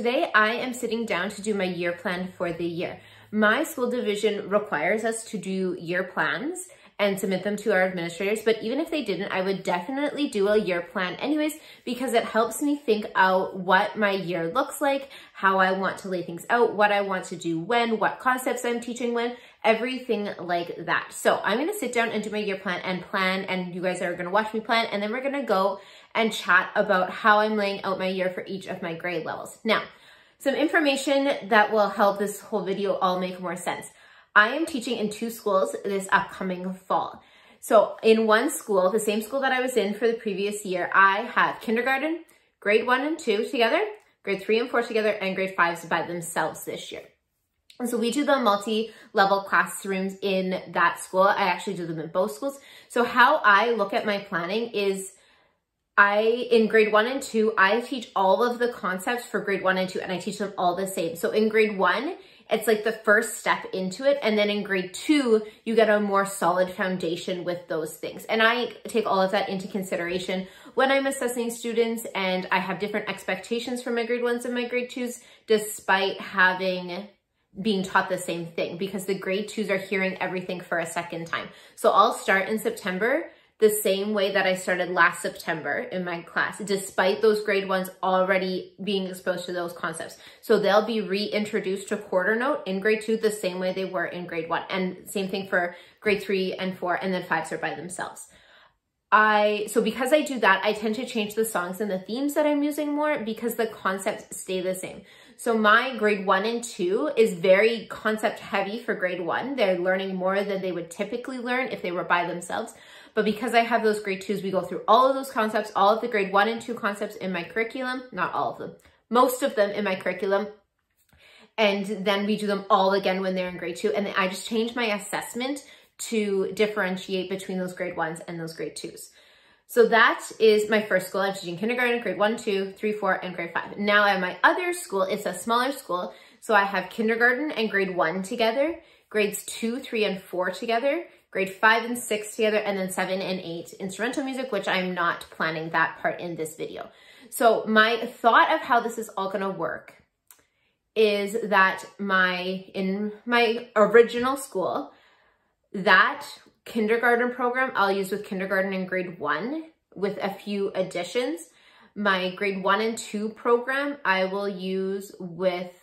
today I am sitting down to do my year plan for the year. My school division requires us to do year plans and submit them to our administrators, but even if they didn't, I would definitely do a year plan anyways, because it helps me think out what my year looks like, how I want to lay things out, what I want to do when, what concepts I'm teaching when, everything like that. So I'm gonna sit down and do my year plan, and you guys are gonna watch me plan, and then we're gonna go and chat about how I'm laying out my year for each of my grade levels. Now, some information that will help this whole video all make more sense. I am teaching in 2 schools this upcoming fall. So in one school, the same school that I was in for the previous year, I have kindergarten, grade 1 and 2 together, grade 3 and 4 together, and grade 5s by themselves this year. And so we do the multi-level classrooms in that school. I actually do them in both schools. So how I look at my planning is in grade 1 and 2, I teach all of the concepts for grade 1 and 2, and I teach them all the same. So in grade 1, it's like the first step into it. And then in grade 2, you get a more solid foundation with those things. And I take all of that into consideration when I'm assessing students, and I have different expectations for my grade 1s and my grade 2s, despite being taught the same thing, because the grade 2s are hearing everything for a second time. So I'll start in September the same way that I started last September in my class, despite those grade 1s already being exposed to those concepts. So they'll be reintroduced to quarter note in grade 2 the same way they were in grade 1. And same thing for grade 3 and 4, and then 5s are by themselves. So because I do that, I tend to change the songs and the themes that I'm using more, because the concepts stay the same. So my grade 1 and 2 is very concept heavy for grade 1. They're learning more than they would typically learn if they were by themselves. But because I have those grade 2s, we go through all of those concepts, all of the grade 1 and 2 concepts in my curriculum, not all of them, most of them in my curriculum. And then we do them all again when they're in grade 2. And then I just change my assessment to differentiate between those grade 1s and those grade 2s. So that is my first school. I'm teaching kindergarten, grade 1, 2, 3, 4, and grade 5. Now at my other school, it's a smaller school. So I have kindergarten and grade 1 together, grades 2, 3, and 4 together, grade 5 and 6 together, and then 7 and 8 instrumental music, which I'm not planning that part in this video. So my thought of how this is all gonna work is that in my original school, that kindergarten program I'll use with kindergarten and grade 1 with a few additions. My grade 1 and 2 program I will use with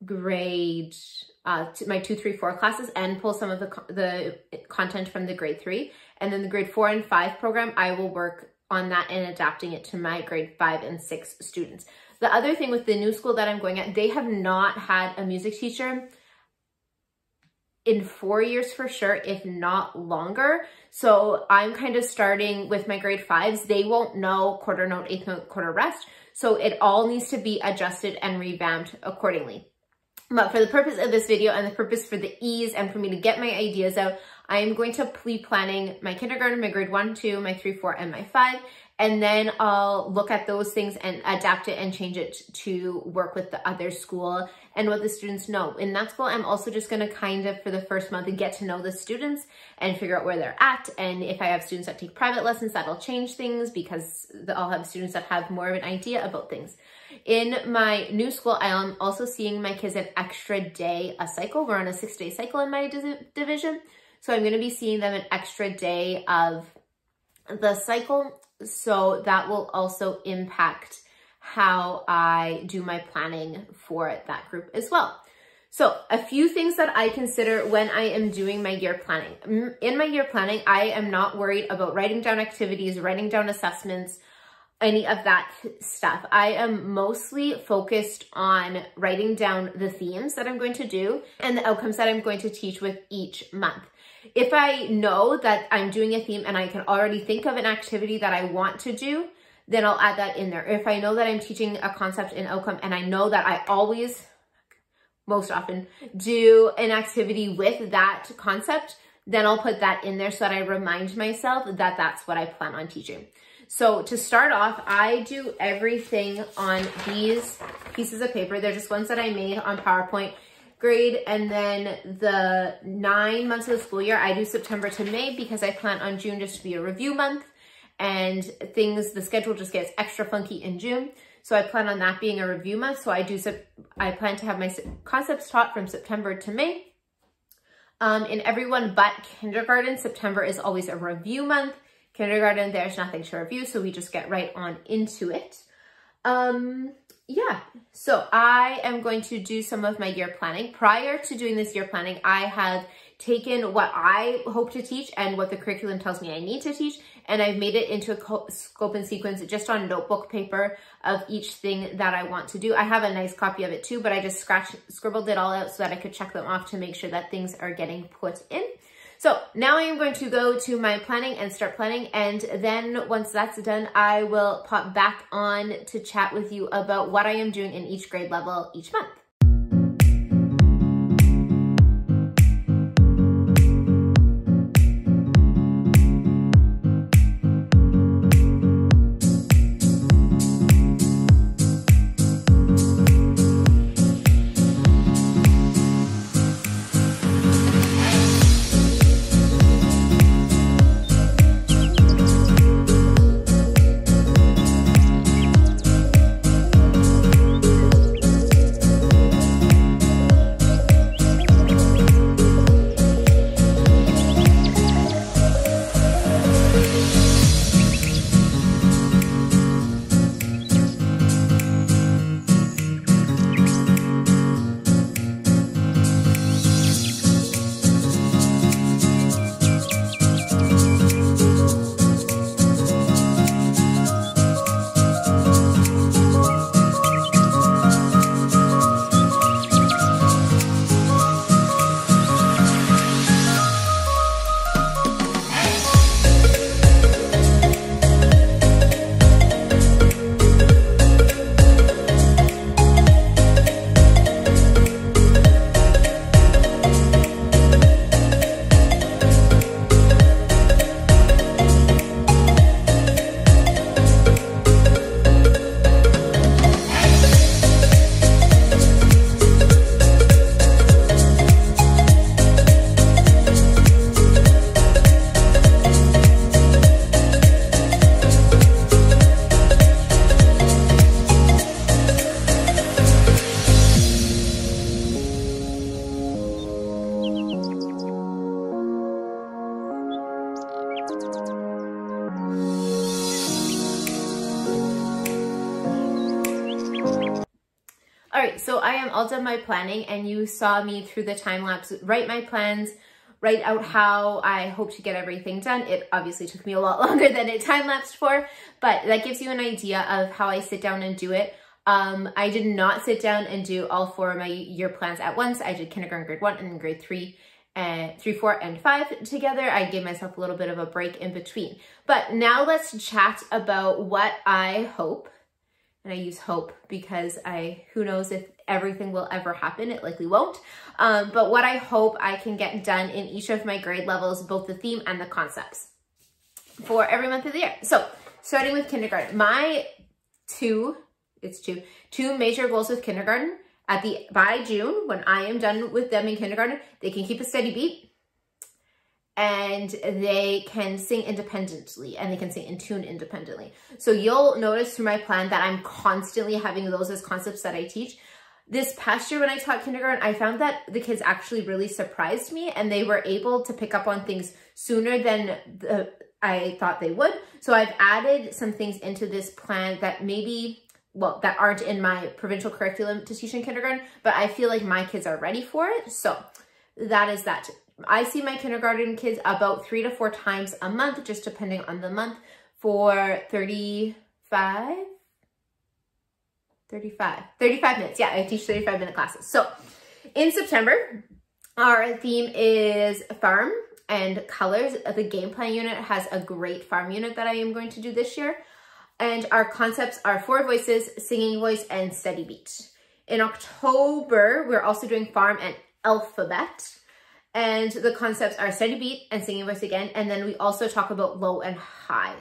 my 2, 3, 4 classes, and pull some of the content from the grade 3. And then the grade 4 and 5 program, I will work on that and adapting it to my grade 5 and 6 students. The other thing with the new school that I'm going at, they have not had a music teacher in 4 years for sure, if not longer. So I'm kind of starting with my grade 5s. They won't know quarter note, eighth note, quarter rest. So it all needs to be adjusted and revamped accordingly. But for the purpose of this video and the purpose for the ease and for me to get my ideas out, I am going to be planning my kindergarten, my grade 1, 2, my 3, 4, and my 5. And then I'll look at those things and adapt it and change it to work with the other school and what the students know. In that school, I'm also just gonna kind of, for the first month, get to know the students and figure out where they're at. And if I have students that take private lessons, that'll change things, because I'll have students that have more of an idea about things. In my new school, I am also seeing my kids an extra day a cycle. We're on a 6-day cycle in my division. So I'm gonna be seeing them an extra day of the cycle. So that will also impact how I do my planning for that group as well. So a few things that I consider when I am doing my year planning. In my year planning, I am not worried about writing down activities, writing down assessments, any of that stuff. I am mostly focused on writing down the themes that I'm going to do and the outcomes that I'm going to teach with each month. If I know that I'm doing a theme and I can already think of an activity that I want to do, then I'll add that in there. If I know that I'm teaching a concept and outcome and I know that I always, most often, do an activity with that concept, then I'll put that in there so that I remind myself that that's what I plan on teaching. So to start off, I do everything on these pieces of paper. They're just ones that I made on PowerPoint grade. And then the 9 months of the school year, I do September to May, because I plan on June just to be a review month, and the schedule just gets extra funky in June. So I plan on that being a review month. So I plan to have my concepts taught from September to May. In everyone but kindergarten, September is always a review month. Kindergarten, there's nothing to review, so we just get right on into it. Yeah, so I am going to do some of my year planning. Prior to doing this year planning, I have taken what I hope to teach and what the curriculum tells me I need to teach, and I've made it into a scope and sequence just on notebook paper of each thing that I want to do. I have a nice copy of it too, but I just scribbled it all out so that I could check them off to make sure that things are getting put in. So now I am going to go to my planning and start planning, and then once that's done, I will pop back on to chat with you about what I am doing in each grade level each month. All right, so I am all done my planning, and you saw me through the time lapse write my plans, write out how I hope to get everything done. It obviously took me a lot longer than it time lapsed for, but that gives you an idea of how I sit down and do it. I did not sit down and do all 4 of my year plans at once. I did kindergarten, grade 1, and then grade 3, 4, and 5 together. I gave myself a little bit of a break in between. But now let's chat about what I hope. And I use hope because who knows if everything will ever happen. It likely won't. But what I hope I can get done in each of my grade levels, both the theme and the concepts for every month of the year. So starting with kindergarten, my two major goals with kindergarten by June, when I am done with them in kindergarten, they can keep a steady beat, and they can sing independently, and they can sing in tune independently. So you'll notice through my plan that I'm constantly having those as concepts that I teach. This past year when I taught kindergarten, I found that the kids actually really surprised me, and they were able to pick up on things sooner than I thought they would. So I've added some things into this plan that that aren't in my provincial curriculum to teach in kindergarten, but I feel like my kids are ready for it. So that is that. I see my kindergarten kids about 3 to 4 times a month, just depending on the month, for 35 minutes. Yeah, I teach 35-minute classes. So in September, our theme is farm and colors. The game plan unit has a great farm unit that I am going to do this year. And our concepts are 4 voices, singing voice, and steady beat. In October, we're also doing farm and alphabet. And the concepts are steady beat and singing voice again. And then we also talk about low and high.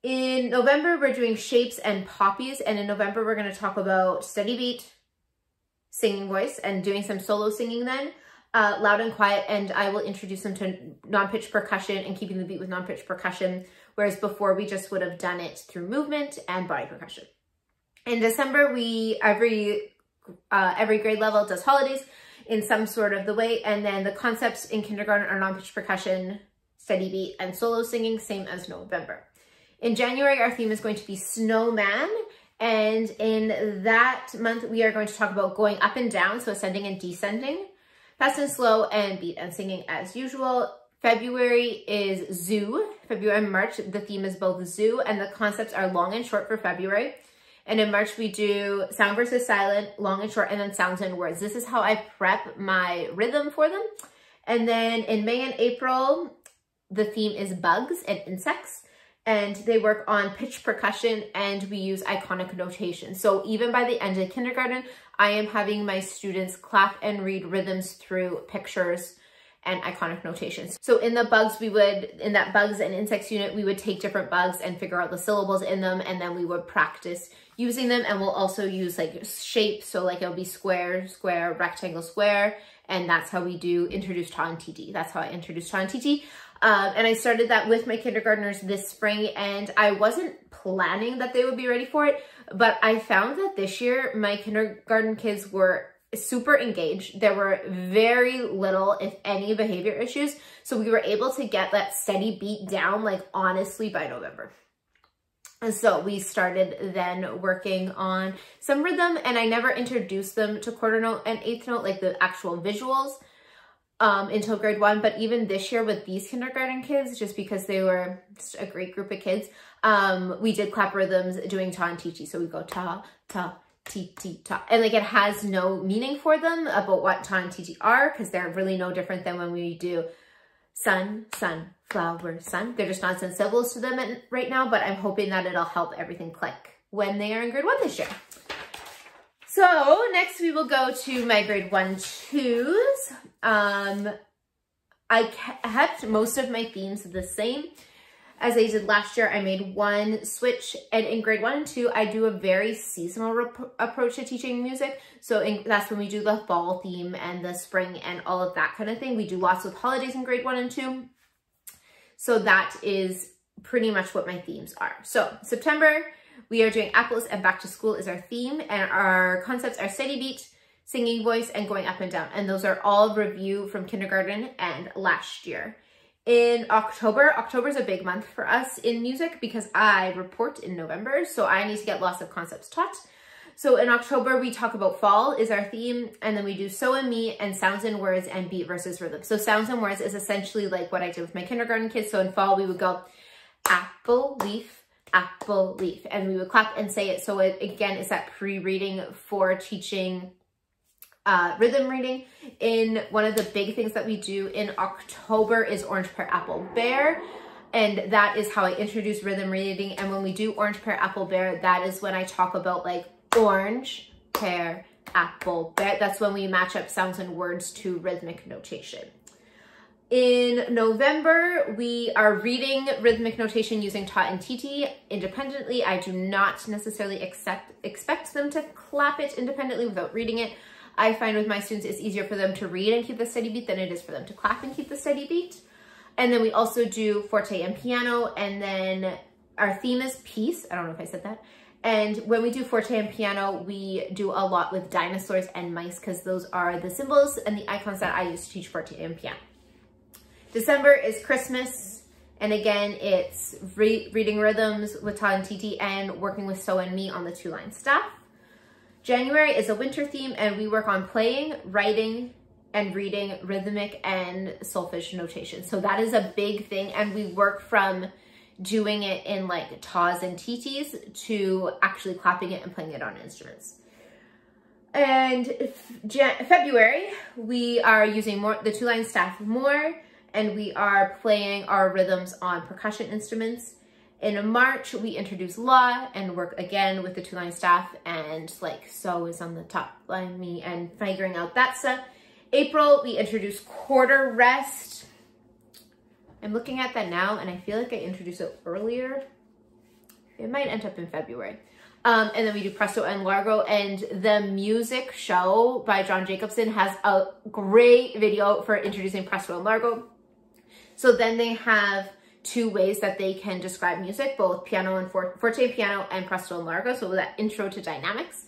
In November, we're doing shapes and poppies. And in November, we're going to talk about steady beat, singing voice, and doing some solo singing then, loud and quiet. And I will introduce them to non-pitch percussion and keeping the beat with non-pitch percussion. Whereas before, we just would have done it through movement and body percussion. In December, every grade level does holidays in some sort of the way. And then the concepts in kindergarten are non-pitch percussion, steady beat, and solo singing, same as November. In January, our theme is going to be snowman. And in that month, we are going to talk about going up and down, so ascending and descending, fast and slow, and beat and singing as usual. February is zoo. February and March, the theme is both zoo, and the concepts are long and short for February. And in March, we do sound versus silent, long and short, and then sounds and words. This is how I prep my rhythm for them. And then in May and April, the theme is bugs and insects. And they work on pitch percussion, and we use iconic notation. So even by the end of kindergarten, I am having my students clap and read rhythms through pictures and iconic notations. So in the bugs, in that bugs and insects unit, we would take different bugs and figure out the syllables in them, and then we would practice using them. And we'll also use like shapes. So like it'll be square, square, rectangle, square. And that's how we do introduce Ta and Titi. That's how I introduced Ta and Titi. And I started that with my kindergartners this spring, and I wasn't planning that they would be ready for it, but I found that this year my kindergarten kids were super engaged. There were very little, if any, behavior issues. So we were able to get that steady beat down, like honestly, by November. And so we started then working on some rhythm, and I never introduced them to quarter note and eighth note, like the actual visuals, until grade 1. But even this year with these kindergarten kids, just because they were just a great group of kids, we did clap rhythms doing Ta and Titi. So we go ta, ta, ti, ti, ta. And like it has no meaning for them about what Ta and Titi are, because they're really no different than when we do sun, sun, flower, sun. They're just nonsense syllables to them right now, but I'm hoping that it'll help everything click when they are in grade 1 this year. So next we will go to my grade 1-2s. I kept most of my themes the same as I did last year. I made one switch, and in grade 1 and 2, I do a very seasonal approach to teaching music. So that's when we do the fall theme and the spring and all of that kind of thing. We do lots of holidays in grade 1 and 2. So that is pretty much what my themes are. So September, we are doing apples and back to school is our theme, and our concepts are steady beat, singing voice, and going up and down. And those are all review from kindergarten and last year. In October is a big month for us in music because I report in November, so I need to get lots of concepts taught. So in October, we talk about fall is our theme, and then we do so and me and sounds and words and beat versus rhythm. So sounds and words is essentially like what I did with my kindergarten kids. So in fall, we would go apple, leaf, and we would clap and say it. So it, again, it's that pre-reading for teaching rhythm reading. In one of the big things that we do in October is orange, pear, apple, bear. And that is how I introduce rhythm reading. And when we do orange, pear, apple, bear, that is when I talk about like orange, pear, apple, bear. That's when we match up sounds and words to rhythmic notation. In November, we are reading rhythmic notation using Ta and Titi independently. I do not necessarily expect them to clap it independently without reading it. I find with my students, it's easier for them to read and keep the steady beat than it is for them to clap and keep the steady beat. And then we also do forte and piano, and then our theme is peace. I don't know if I said that. And when we do forte and piano, we do a lot with dinosaurs and mice because those are the symbols and the icons that I use to teach forte and piano. December is Christmas, and again, it's reading rhythms with Ta and Titi and working with So and Me on the 2-line staff. January is a winter theme, and we work on playing, writing, and reading rhythmic and solfege notation. So that is a big thing, and we work from doing it in like Tas and Titis to actually clapping it and playing it on instruments. And February, we are using the 2-line staff more, and we are playing our rhythms on percussion instruments. In March, we introduce law and work again with the 2-line staff, and like so is on the top line, me, and figuring out that stuff. April, we introduce quarter rest. I'm looking at that now, and I feel like I introduced it earlier. It might end up in February. And then we do Presto and Largo, and the music show by John Jacobson has a great video for introducing Presto and Largo. So then they have two ways that they can describe music, both piano and forte piano and presto and largo. So that intro to dynamics.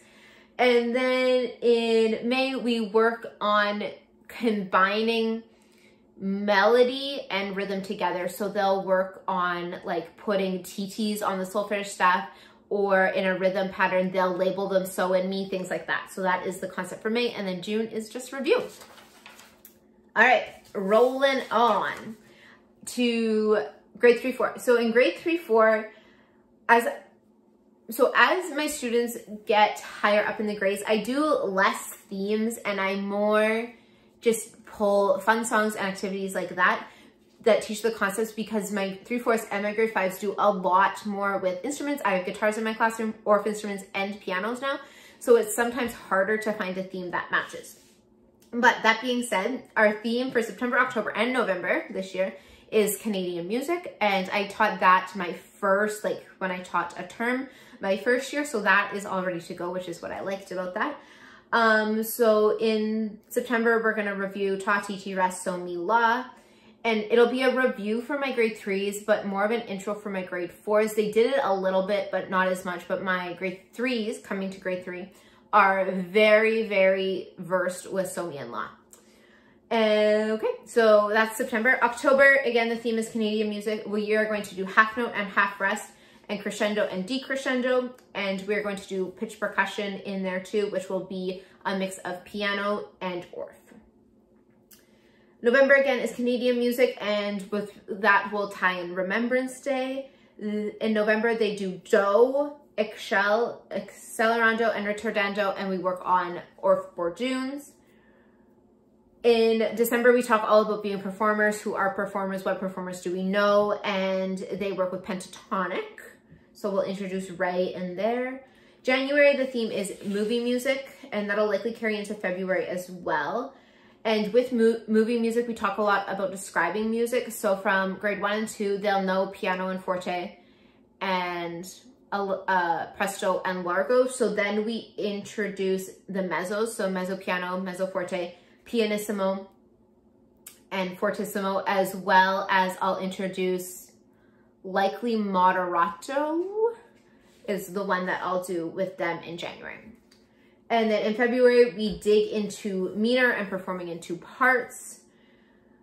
And then in May, we work on combining melody and rhythm together. So they'll work on like putting TTs on the solfege staff, or in a rhythm pattern, they'll label them so and me, things like that. So that is the concept for May. And then June is just review. All right, rolling on to grade 3-4. So in grade 3-4, as my students get higher up in the grades, I do less themes and I more just pull fun songs and activities like that teach the concepts, because my 3-4s and my grade 5s do a lot more with instruments. I have guitars in my classroom, Orff instruments, and pianos now. So it's sometimes harder to find a theme that matches. But that being said, our theme for September, October, and November this year is Canadian music. And I taught that my first, like when I taught a term, my first year. So that is all ready to go, which is what I liked about that. So in September, we're going to review Ta Ti Ti Rest So Mi La. And it'll be a review for my grade 3s, but more of an intro for my grade 4s. They did it a little bit, but not as much. But my grade 3s, coming to grade 3, are very, very versed with So Mi and La. And okay, so that's September. October, again, the theme is Canadian music. We are going to do half note and half rest, and crescendo and decrescendo. And we're going to do pitch percussion in there too, which will be a mix of piano and Orff. November, again, is Canadian music, and with that we'll tie in Remembrance Day. In November, they do Do, Accelerando, and Retardando, and we work on Orff Bourgeois. In December, we talk all about being performers. Who are performers? What performers do we know? And they work with pentatonic. So we'll introduce Ray in there. January, the theme is movie music, and that'll likely carry into February as well. And with movie music, we talk a lot about describing music. So from grade 1 and 2, they'll know piano and forte and presto and largo. So then we introduce the mezzos. So mezzo piano, mezzo forte, pianissimo, and fortissimo, as well as I'll introduce likely moderato is the one that I'll do with them in January. And then in February, we dig into meter and performing in 2 parts.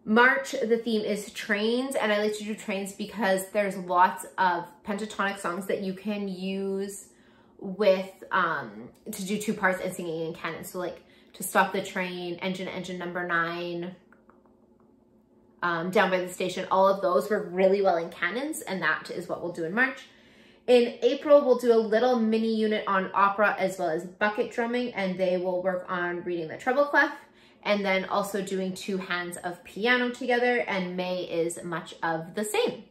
March, the theme is trains, and I like to do trains because there's lots of pentatonic songs that you can use with, to do 2 parts and singing in canon. So like To Stop the Train, Engine Number 9, Down by the Station, all of those were really well in canons, and that is what we'll do in March. In April, we'll do a little mini unit on opera as well as bucket drumming, and they will work on reading the treble clef and then also doing 2 hands of piano together, and May is much of the same.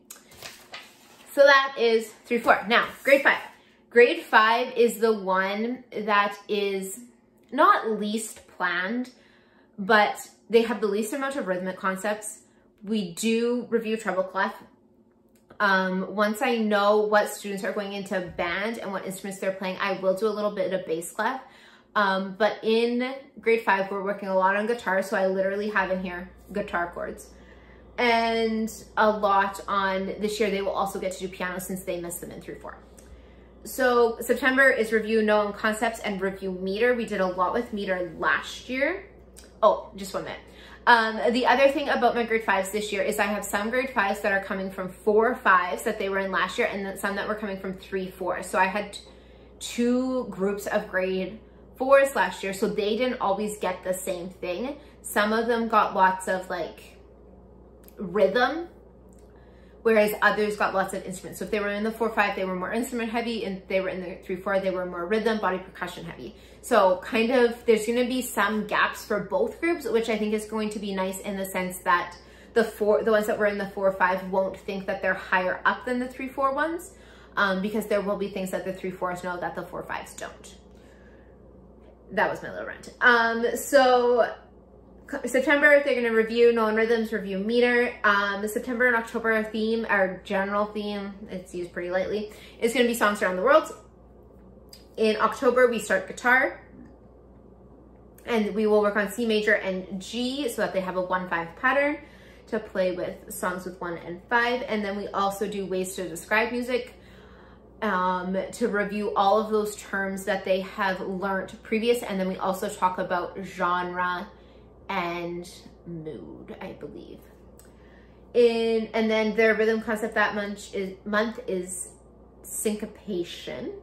So that is 3-4. Now, grade 5. Grade 5 is the one that is not least planned, but they have the least amount of rhythmic concepts. We do review treble clef. Once I know what students are going into band and what instruments they're playing, I will do a little bit of bass clef. But in grade 5, we're working a lot on guitar. So I literally have in here guitar chords, and a lot on this year. They will also get to do piano since they missed them in 3-4. So September is review known concepts and review meter. We did a lot with meter last year. Oh, just 1 minute. The other thing about my grade 5s this year is I have some grade 5s that are coming from 4-5s that they were in last year, and then some that were coming from 3-4. So I had 2 groups of grade 4s last year, so they didn't always get the same thing. Some of them got lots of like rhythm, whereas others got lots of instruments. So if they were in the 4-5, they were more instrument heavy, and they were in the 3-4, they were more rhythm, body percussion heavy. So kind of, there's gonna be some gaps for both groups, which I think is going to be nice in the sense that the ones that were in the 4-5 won't think that they're higher up than the 3-4 ones, because there will be things that the 3-4s know that the 4-5s don't. That was my little rant. So September, they're gonna review known rhythms, review meter. The September and October theme, our general theme, it's used pretty lightly, is gonna be songs around the world. In October, we start guitar, and we will work on C major and G so that they have a 1-5 pattern. to play with songs with 1 and 5. And then we also do ways to describe music, to review all of those terms that they have learned previous. And then we also talk about genre and mood, I believe. And then their rhythm concept that month is syncopation.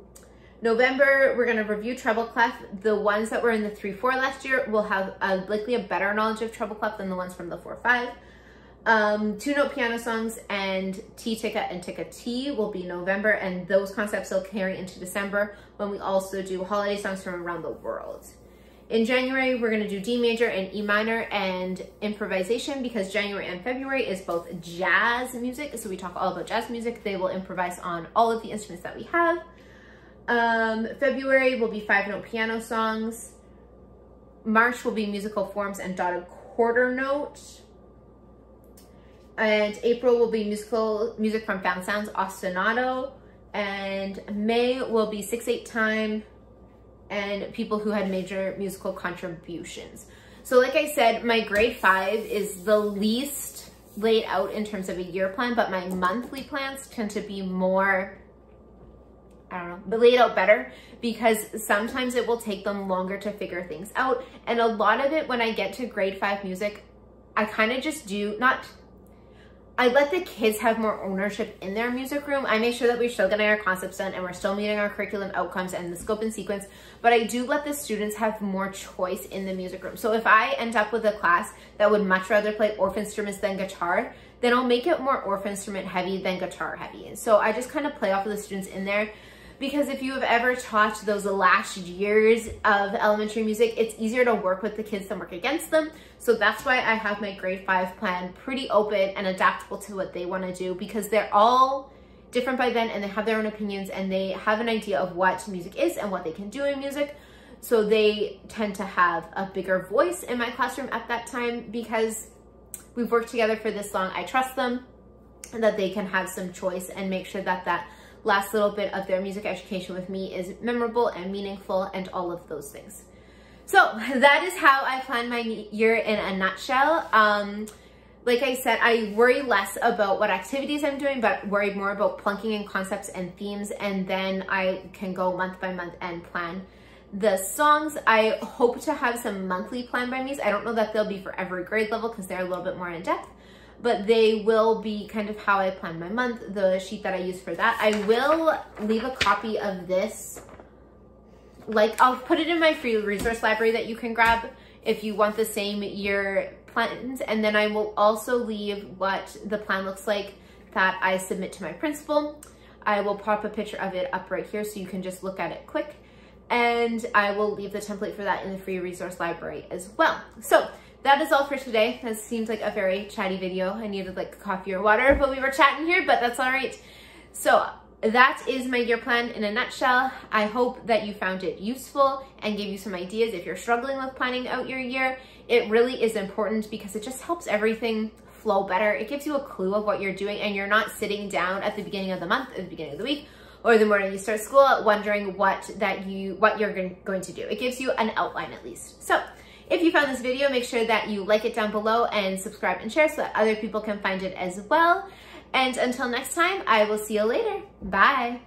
November, we're going to review treble clef. The ones that were in the 3-4 last year will have likely a better knowledge of treble clef than the ones from the 4-5. 2-note piano songs and T-ticka and ticka-T will be November, and those concepts will carry into December when we also do holiday songs from around the world. In January, we're going to do D major and E minor and improvisation, because January and February is both jazz music. So we talk all about jazz music. They will improvise on all of the instruments that we have. February will be 5-note piano songs. March will be musical forms and dotted quarter note. And April will be music from Found Sounds, ostinato. And May will be 6/8 time and people who had major musical contributions. So like I said, my grade 5 is the least laid out in terms of a year plan, but my monthly plans tend to be more, I don't know, but laid out better, because sometimes it will take them longer to figure things out. And a lot of it, when I get to grade 5 music, I kind of just do I let the kids have more ownership in their music room. I make sure that we're still getting our concepts done and we're still meeting our curriculum outcomes and the scope and sequence, but I do let the students have more choice in the music room. So if I end up with a class that would much rather play orff instruments than guitar, then I'll make it more orff instrument heavy than guitar heavy. So I just kind of play off of the students in there, because if you have ever taught those last years of elementary music, it's easier to work with the kids than work against them. So that's why I have my grade 5 plan pretty open and adaptable to what they want to do, because they're all different by then and they have their own opinions and they have an idea of what music is and what they can do in music. So they tend to have a bigger voice in my classroom at that time, because we've worked together for this long. I trust them and that they can have some choice and make sure that that last little bit of their music education with me is memorable and meaningful and all of those things. So that is how I plan my year in a nutshell. Like I said, I worry less about what activities I'm doing, but worry more about plunking in concepts and themes, and then I can go month by month and plan the songs. I hope to have some monthly plan by me's. I don't know that they'll be for every grade level because they're a little bit more in depth, but they will be kind of how I plan my month, the sheet that I use for that. I will leave a copy of this, like I'll put it in my free resource library that you can grab if you want the same year plans. And then I will also leave what the plan looks like that I submit to my principal. I will pop a picture of it up right here so you can just look at it quick. And I will leave the template for that in the free resource library as well. So that is all for today. That seems like a very chatty video. I needed like coffee or water, but we were chatting here, but that's all right. So that is my year plan in a nutshell. I hope that you found it useful and gave you some ideas if you're struggling with planning out your year. It really is important because it just helps everything flow better. It gives you a clue of what you're doing, and you're not sitting down at the beginning of the month, at the beginning of the week, or the morning you start school wondering what you're going to do. It gives you an outline at least. So if you found this video, make sure that you like it down below and subscribe and share so that other people can find it as well. And until next time, I will see you later. Bye.